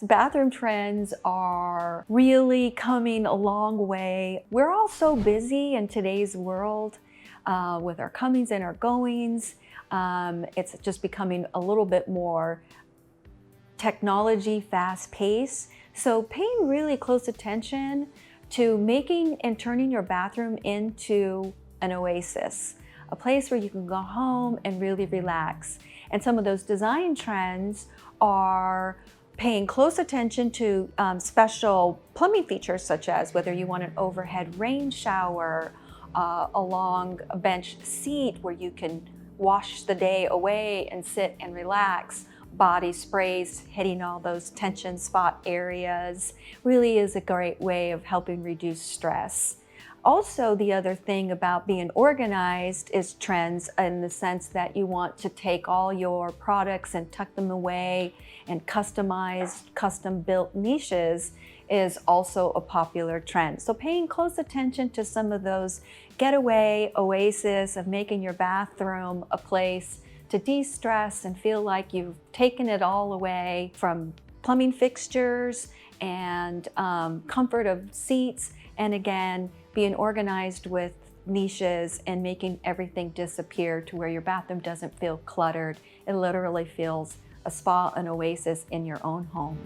Bathroom trends are really coming a long way. We're all so busy in today's world with our comings and our goings. It's just becoming a little bit more technology fast paced. So paying really close attention to making and turning your bathroom into an oasis, a place where you can go home and really relax. And some of those design trends are paying close attention to special plumbing features, such as whether you want an overhead rain shower, a long bench seat where you can wash the day away and sit and relax, body sprays hitting all those tension spot areas. Really is a great way of helping reduce stress. Also, the other thing about being organized is trends in the sense that you want to take all your products and tuck them away, and customized, custom-built niches is also a popular trend. So paying close attention to some of those getaway oasis of making your bathroom a place to de-stress and feel like you've taken it all away, from plumbing fixtures and comfort of seats, and again, being organized with niches and making everything disappear to where your bathroom doesn't feel cluttered. It literally feels a spa, an oasis in your own home.